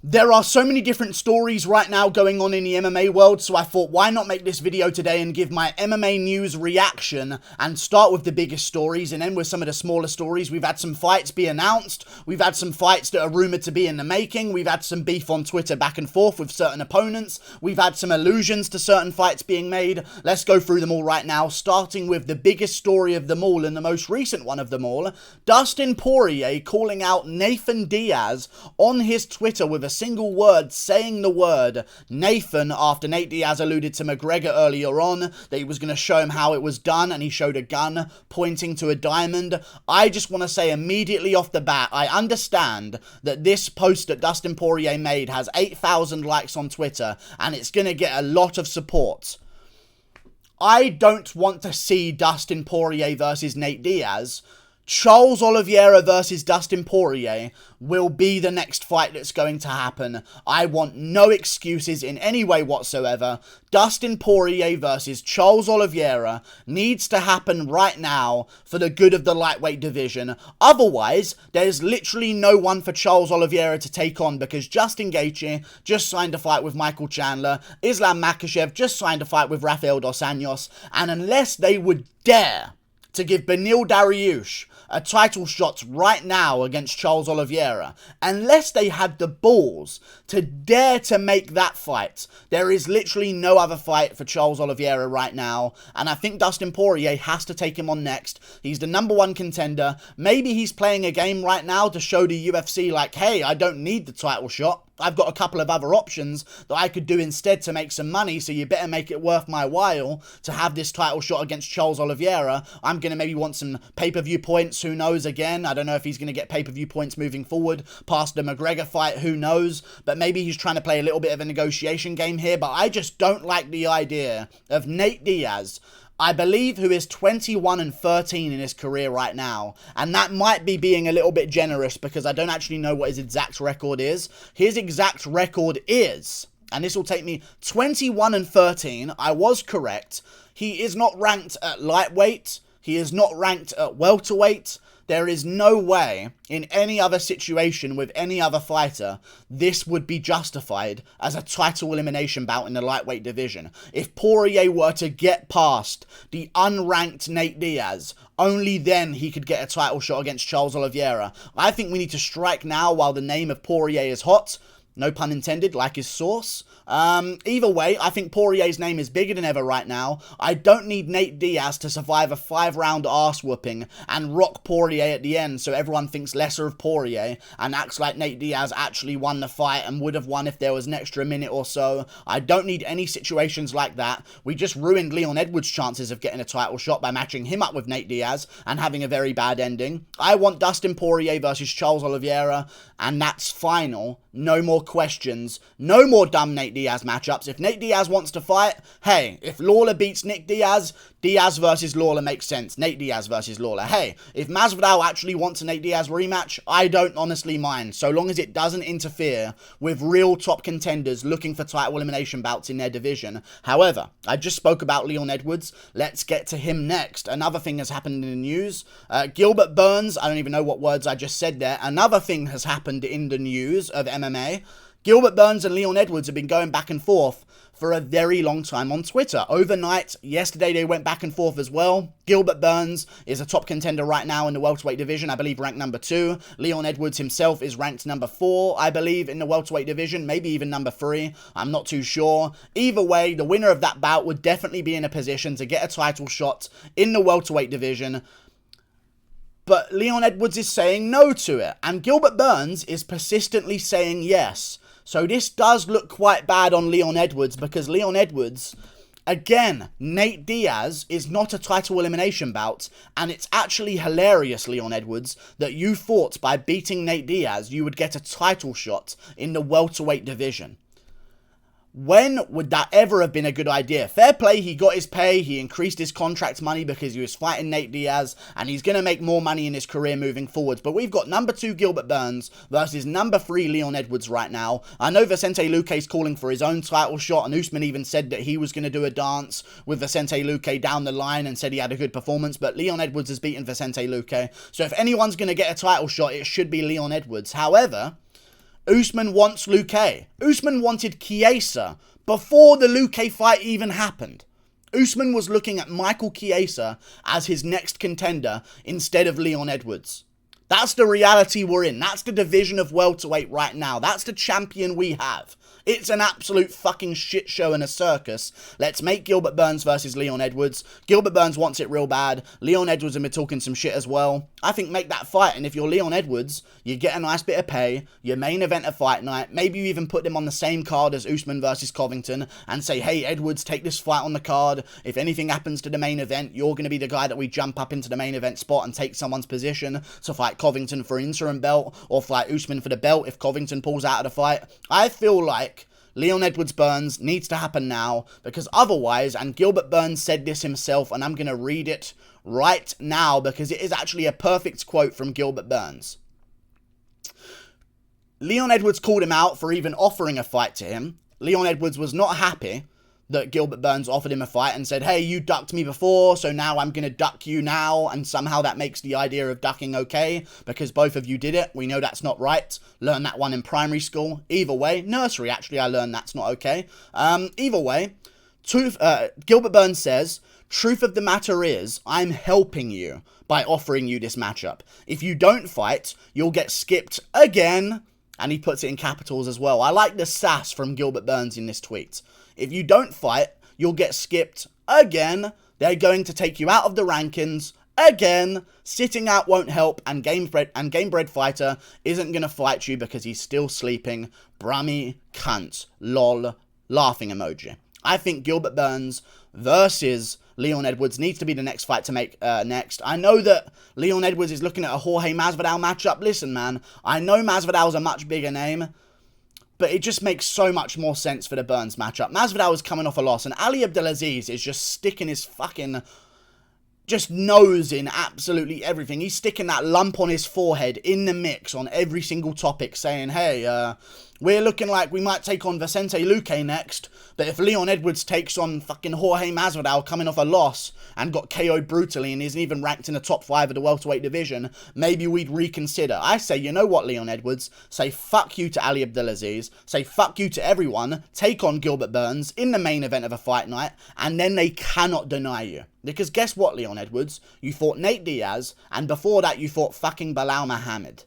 There are so many different stories right now going on in the MMA world, so I thought, why not make this video today and give my MMA news reaction and start with the biggest stories and end with some of the smaller stories. We've had some fights be announced, we've had some fights that are rumoured to be in the making, we've had some beef on Twitter back and forth with certain opponents, we've had some allusions to certain fights being made. Let's go through them all right now, starting with the biggest story of them all and the most recent one of them all. Dustin Poirier calling out Nathan Diaz on his Twitter with a single word, saying the word Nathan, after Nate Diaz alluded to McGregor earlier on that he was going to show him how it was done, and he showed a gun pointing to a diamond. I just want to say immediately off the bat, I understand that this post that Dustin Poirier made has 8,000 likes on Twitter and it's going to get a lot of support. I don't want to see Dustin Poirier versus Nate Diaz. Charles Oliveira versus Dustin Poirier will be the next fight that's going to happen. I want no excuses in any way whatsoever. Dustin Poirier versus Charles Oliveira needs to happen right now for the good of the lightweight division. Otherwise, there's literally no one for Charles Oliveira to take on, because Justin Gaethje just signed a fight with Michael Chandler. Islam Makhachev just signed a fight with Rafael Dos Anjos. And unless they would dare to give Beneil Dariush a title shot right now against Charles Oliveira, unless they had the balls to dare to make that fight, there is literally no other fight for Charles Oliveira right now, and I think Dustin Poirier has to take him on next. He's the #1 contender. Maybe he's playing a game right now to show the UFC like, hey, I don't need the title shot. I've got a couple of other options that I could do instead to make some money, so you better make it worth my while to have this title shot against Charles Oliveira. I'm going to maybe want some pay-per-view points, who knows again. I don't know if he's going to get pay-per-view points moving forward past the McGregor fight, who knows. But maybe he's trying to play a little bit of a negotiation game here, but I just don't like the idea of Nate Diaz, I believe, who is 21-13 in his career right now. And that might be being a little bit generous because I don't actually know what his exact record is. His exact record is, and this will take me, 21-13. I was correct. He is not ranked at lightweight. He is not ranked at welterweight. There is no way in any other situation with any other fighter this would be justified as a title elimination bout in the lightweight division. If Poirier were to get past the unranked Nate Diaz, only then he could get a title shot against Charles Oliveira. I think we need to strike now while the name of Poirier is hot. No pun intended, like his sauce. Either way, I think Poirier's name is bigger than ever right now. I don't need Nate Diaz to survive a 5-round arse whooping and rock Poirier at the end so everyone thinks lesser of Poirier and acts like Nate Diaz actually won the fight and would have won if there was an extra minute or so. I don't need any situations like that. We just ruined Leon Edwards' chances of getting a title shot by matching him up with Nate Diaz and having a very bad ending. I want Dustin Poirier versus Charles Oliveira, and that's final. No more questions. No more dumb Nate Diaz matchups. If Nate Diaz wants to fight, hey, if Lawler beats Nick Diaz, Diaz versus Lawler makes sense. Nate Diaz versus Lawler. Hey, if Masvidal actually wants a Nate Diaz rematch, I don't honestly mind, so long as it doesn't interfere with real top contenders looking for title elimination bouts in their division. However, I just spoke about Leon Edwards. Let's get to him next. Another thing has happened in the news. Gilbert Burns, I don't even know what words I just said there. Another thing has happened in the news of MMA. Gilbert Burns and Leon Edwards have been going back and forth for a very long time on Twitter. Overnight, yesterday they went back and forth as well. Gilbert Burns is a top contender right now in the welterweight division, I believe ranked #2. Leon Edwards himself is ranked #4, I believe, in the welterweight division, maybe even #3. I'm not too sure. Either way, the winner of that bout would definitely be in a position to get a title shot in the welterweight division. But Leon Edwards is saying no to it, and Gilbert Burns is persistently saying yes. So this does look quite bad on Leon Edwards, because Leon Edwards, again, Nate Diaz is not a title elimination bout, and it's actually hilarious, Leon Edwards, that you thought by beating Nate Diaz you would get a title shot in the welterweight division. When would that ever have been a good idea? Fair play, he got his pay, he increased his contract money because he was fighting Nate Diaz, and he's going to make more money in his career moving forwards. But we've got #2 Gilbert Burns versus #3 Leon Edwards right now. I know Vicente Luque's calling for his own title shot, and Usman even said that he was going to do a dance with Vicente Luque down the line and said he had a good performance, but Leon Edwards has beaten Vicente Luque. So if anyone's going to get a title shot, it should be Leon Edwards. However, Usman wants Luque. Usman wanted Chiesa before the Luque fight even happened. Usman was looking at Michael Chiesa as his next contender instead of Leon Edwards. That's the reality we're in. That's the division of welterweight right now. That's the champion we have. It's an absolute fucking shit show and a circus. Let's make Gilbert Burns versus Leon Edwards. Gilbert Burns wants it real bad. Leon Edwards have been talking some shit as well. I think make that fight, and if you're Leon Edwards, you get a nice bit of pay, your main event of fight night, maybe you even put them on the same card as Usman versus Covington and say, hey, Edwards, take this fight on the card. If anything happens to the main event, you're going to be the guy that we jump up into the main event spot and take someone's position to fight Covington for an interim belt or fight Usman for the belt if Covington pulls out of the fight. I feel like Leon Edwards-Burns needs to happen now, because otherwise, and Gilbert Burns said this himself, and I'm going to read it right now because it is actually a perfect quote from Gilbert Burns. Leon Edwards called him out for even offering a fight to him. Leon Edwards was not happy that Gilbert Burns offered him a fight and said, hey, you ducked me before, so now I'm going to duck you now, and somehow that makes the idea of ducking okay, because both of you did it. We know that's not right. Learned that one in primary school. Either way, nursery, actually, I learned that's not okay. Either way, Gilbert Burns says, truth of the matter is, I'm helping you by offering you this matchup. If you don't fight, you'll get skipped again, and he puts it in capitals as well. I like the sass from Gilbert Burns in this tweet. If you don't fight, you'll get skipped again. They're going to take you out of the rankings again. Sitting out won't help, and Game Bred Fighter isn't going to fight you because he's still sleeping. Brummy cunt. Lol. Laughing emoji. I think Gilbert Burns versus Leon Edwards needs to be the next fight to make next. I know that Leon Edwards is looking at a Jorge Masvidal matchup. Listen, man, I know Masvidal's a much bigger name, but it just makes so much more sense for the Burns matchup. Masvidal is coming off a loss, and Ali Abdelaziz is just sticking his fucking nose in absolutely everything. He's sticking that lump on his forehead in the mix on every single topic, saying, hey, we're looking like we might take on Vicente Luque next, but if Leon Edwards takes on fucking Jorge Masvidal coming off a loss and got KO'd brutally and isn't even ranked in the top 5 of the welterweight division, maybe we'd reconsider. I say, you know what, Leon Edwards? Say fuck you to Ali Abdelaziz, say fuck you to everyone, take on Gilbert Burns in the main event of a fight night, and then they cannot deny you. Because guess what, Leon Edwards? You fought Nate Diaz, and before that you fought fucking Bilal Muhammad.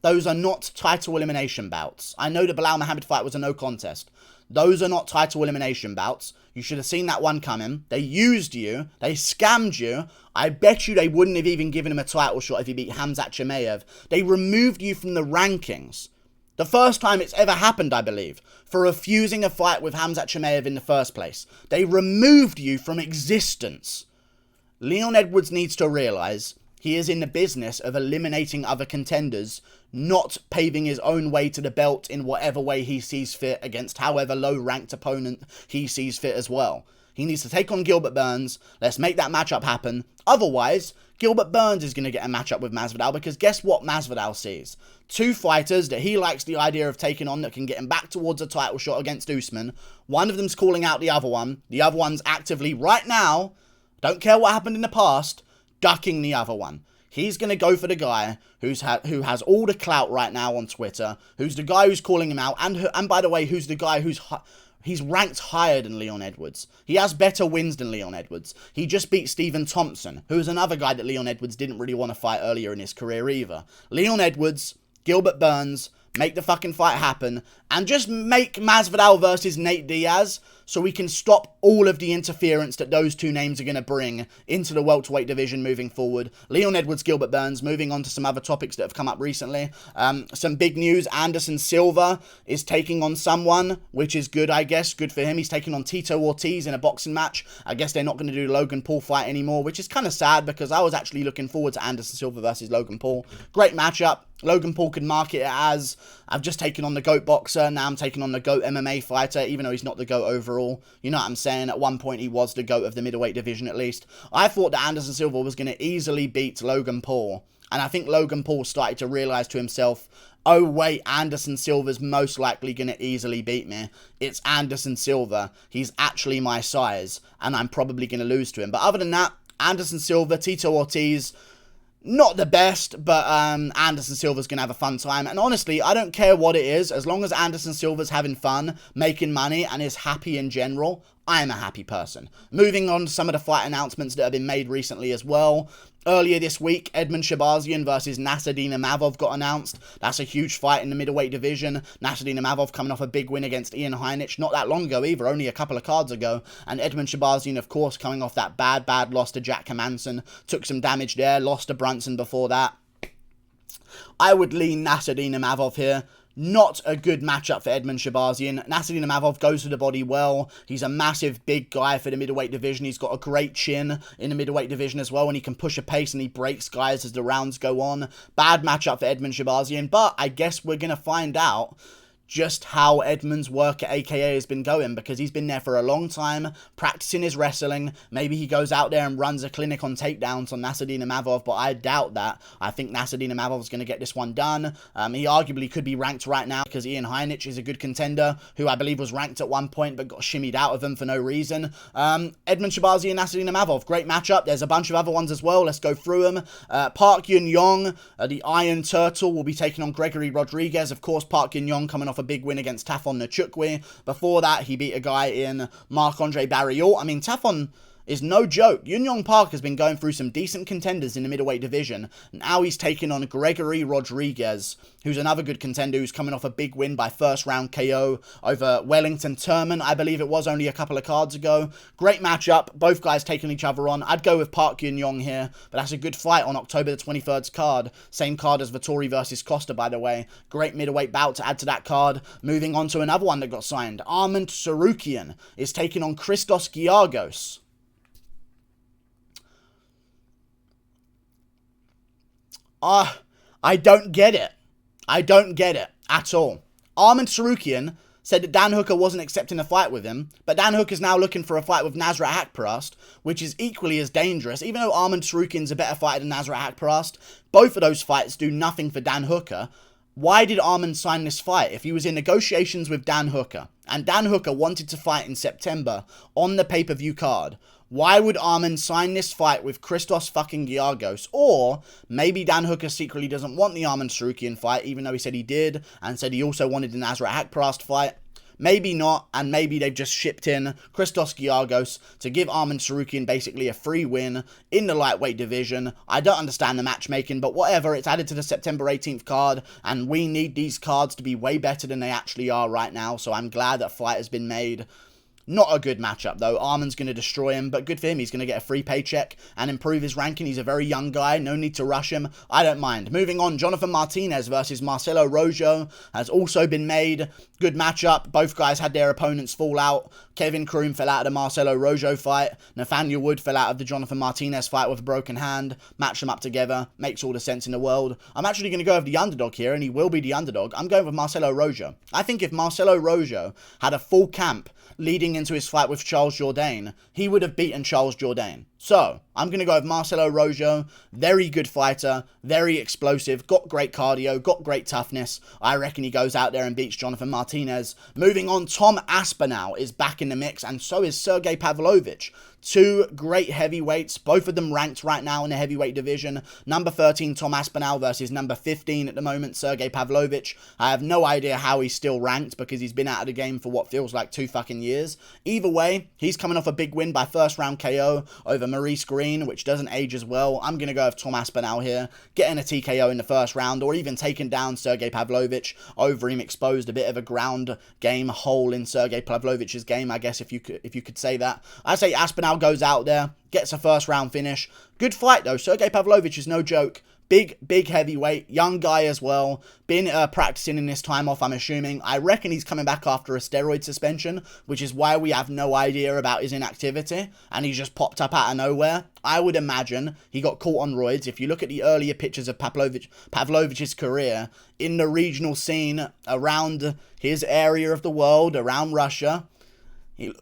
Those are not title elimination bouts. I know the Bilal Muhammad fight was a no contest. Those are not title elimination bouts. You should have seen that one coming. They used you. They scammed you. I bet you they wouldn't have even given him a title shot if he beat Khamzat Chimaev. They removed you from the rankings. The first time it's ever happened, I believe, for refusing a fight with Khamzat Chimaev in the first place. They removed you from existence. Leon Edwards needs to realize he is in the business of eliminating other contenders, not paving his own way to the belt in whatever way he sees fit against however low-ranked opponent he sees fit as well. He needs to take on Gilbert Burns. Let's make that matchup happen. Otherwise, Gilbert Burns is going to get a matchup with Masvidal, because guess what Masvidal sees? 2 fighters that he likes the idea of taking on that can get him back towards a title shot against Usman. One of them's calling out the other one. The other one's actively, right now, don't care what happened in the past, ducking the other one. He's going to go for the guy who has all the clout right now on Twitter, who's the guy who's calling him out, and by the way, who's the guy he's ranked higher than Leon Edwards. He has better wins than Leon Edwards. He just beat Stephen Thompson, who's another guy that Leon Edwards didn't really want to fight earlier in his career either. Leon Edwards, Gilbert Burns, make the fucking fight happen, and just make Masvidal versus Nate Diaz so we can stop all of the interference that those two names are going to bring into the welterweight division moving forward. Leon Edwards, Gilbert Burns. Moving on to some other topics that have come up recently. Some big news. Anderson Silva is taking on someone, which is good, I guess. Good for him. He's taking on Tito Ortiz in a boxing match. I guess they're not going to do the Logan Paul fight anymore, which is kind of sad because I was actually looking forward to Anderson Silva versus Logan Paul. Great matchup. Logan Paul could market it as, I've just taken on the GOAT boxer, now I'm taking on the GOAT MMA fighter, even though he's not the GOAT overall. You know what I'm saying? At one point he was the GOAT of the middleweight division at least. I thought that Anderson Silva was going to easily beat Logan Paul. And I think Logan Paul started to realise to himself, oh wait, Anderson Silva's most likely going to easily beat me. It's Anderson Silva. He's actually my size, and I'm probably going to lose to him. But other than that, Anderson Silva, Tito Ortiz, Not the best, but Anderson Silva's going to have a fun time. And honestly, I don't care what it is. As long as Anderson Silva's having fun, making money, and is happy in general, I am a happy person. Moving on to some of the fight announcements that have been made recently as well. Earlier this week, Edmen Shahbazyan versus Nassourdine Imavov got announced. That's a huge fight in the middleweight division. Nassourdine Imavov coming off a big win against Ian Heinisch not that long ago either, only a couple of cards ago. And Edmen Shahbazyan, of course, coming off that bad loss to Jack Hermansson. Took some damage there, lost to Brunson before that. I would lean Nassourdine Imavov here. Not a good matchup for Edmen Shahbazyan. Nassourdine Imavov goes to the body well. He's a massive, big guy for the middleweight division. He's got a great chin in the middleweight division as well, and he can push a pace and he breaks guys as the rounds go on. Bad matchup for Edmen Shahbazyan, but I guess we're going to find out just how Edmen's work at AKA has been going, because he's been there for a long time, practicing his wrestling. Maybe he goes out there and runs a clinic on takedowns on Nassourdine Imavov, but I doubt that. I think Nassourdine Imavov is going to get this one done. He arguably could be ranked right now, because Ian Heinisch is a good contender, who I believe was ranked at one point, but got shimmied out of him for no reason. Edmen Shahbazyan and Nassourdine Imavov, great matchup. There's a bunch of other ones as well. Let's go through them. Park Yun-yong, the Iron Turtle, will be taking on Gregory Rodriguez. Of course, Park Yun-yong coming off a big win against Tafon Nchukwi. Before that, he beat a guy in Marc-Andre Barriault. I mean, Tafon is no joke. Yun-yong Park has been going through some decent contenders in the middleweight division. Now he's taking on Gregory Rodriguez, who's another good contender, who's coming off a big win by first round KO over Wellington Turman, I believe it was, only a couple of cards ago. Great matchup. Both guys taking each other on. I'd go with Park Yun-yong here, but that's a good fight on October the 23rd's card. Same card as Vettori versus Costa, by the way. Great middleweight bout to add to that card. Moving on to another one that got signed. Arman Tsarukyan is taking on Christos Giagos. I don't get it. I don't get it at all. Arman Tsarukyan said that Dan Hooker wasn't accepting a fight with him, but Dan Hooker's now looking for a fight with Nasrat Haqparast, which is equally as dangerous. Even though Arman Tsarukyan's a better fighter than Nasrat Haqparast, both of those fights do nothing for Dan Hooker. Why did Arman sign this fight if he was in negotiations with Dan Hooker, and Dan Hooker wanted to fight in September on the pay-per-view card? Why would Arman sign this fight with Christos fucking Giagos? Or maybe Dan Hooker secretly doesn't want the Arman Tsarukyan fight, even though he said he did, and said he also wanted the Nasrat Haqparast fight. Maybe not, and maybe they've just shipped in Christos Giagos to give Arman Tsarukyan basically a free win in the lightweight division. I don't understand the matchmaking, but whatever, it's added to the September 18th card, and we need these cards to be way better than they actually are right now, so I'm glad that fight has been made. Not a good matchup, though. Arman's going to destroy him, but good for him. He's going to get a free paycheck and improve his ranking. He's a very young guy. No need to rush him. I don't mind. Moving on, Jonathan Martinez versus Marcelo Rojo has also been made. Good matchup. Both guys had their opponents fall out. Kevin Kroom fell out of the Marcelo Rojo fight. Nathaniel Wood fell out of the Jonathan Martinez fight with a broken hand. Match them up together. Makes all the sense in the world. I'm actually going to go with the underdog here, and he will be the underdog. I'm going with Marcelo Rojo. I think if Marcelo Rojo had a full camp leading into his fight with Charles Jourdain, he would have beaten Charles Jourdain. So, I'm going to go with Marcelo Rojo. Very good fighter, very explosive, got great cardio, got great toughness. I reckon he goes out there and beats Jonathan Martinez. Moving on, Tom Aspinall is back in the mix, and so is Sergey Pavlovich. Two great heavyweights, both of them ranked right now in the heavyweight division. Number 13, Tom Aspinall, versus number 15 at the moment, Sergey Pavlovich. I have no idea how he's still ranked, because he's been out of the game for what feels like 2 fucking years. Either way, he's coming off a big win by first round KO over Maurice Green, which doesn't age as well. I'm going to go with Tom Aspinall here, getting a TKO in the first round, or even taking down Sergey Pavlovich over him, exposed a bit of a ground game hole in Sergey Pavlovich's game, I guess, if you could say that. I say Aspinall goes out there, gets a first round finish. Good fight though. Sergey Pavlovich is no joke. Big heavyweight, young guy as well. Been practicing in this time off, I'm assuming. I reckon he's coming back after a steroid suspension, which is why we have no idea about his inactivity, and he's just popped up out of nowhere. I would imagine he got caught on roids. If you look at the earlier pictures of Pavlovich's career in the regional scene around his area of the world, around Russia, he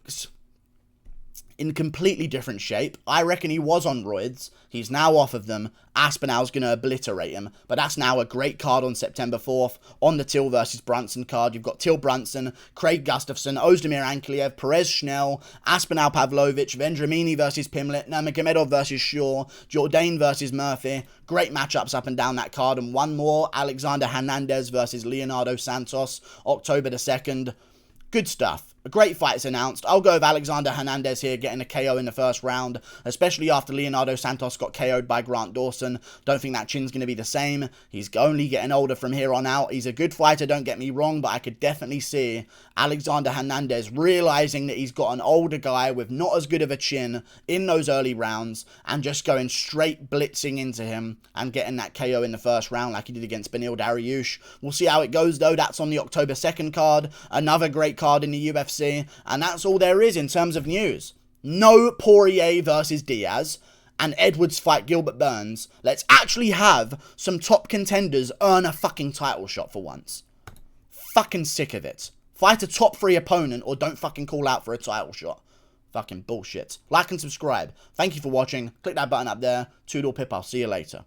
in completely different shape. I reckon he was on roids. He's now off of them. Aspinall's going to obliterate him. But that's now a great card on September 4th. On the Till versus Brunson card, you've got Till Brunson, Craig Gustafsson, Ozdemir Ankliev, Perez Schnell, Aspinall Pavlovich, Vendramini versus Pimlet, Nurmagomedov versus Shaw, Jourdain versus Murphy. Great matchups up and down that card. And one more, Alexander Hernandez versus Leonardo Santos, October the 2nd. Good stuff. A great fight's announced. I'll go with Alexander Hernandez here getting a KO in the first round, especially after Leonardo Santos got KO'd by Grant Dawson. Don't think that chin's going to be the same. He's only getting older from here on out. He's a good fighter, don't get me wrong, but I could definitely see Alexander Hernandez realizing that he's got an older guy with not as good of a chin in those early rounds and just going straight blitzing into him and getting that KO in the first round like he did against Beneil Dariush. We'll see how it goes though. That's on the October 2nd card. Another great card in the UFC. And that's all there is in terms of news. No Poirier versus Diaz, and Edwards fight Gilbert Burns. Let's actually have some top contenders earn a fucking title shot for once. Fucking sick of it. Fight a top 3 opponent or don't fucking call out for a title shot. Fucking bullshit. Like and subscribe. Thank you for watching. Click that button up there. Toodle pip. I'll see you later.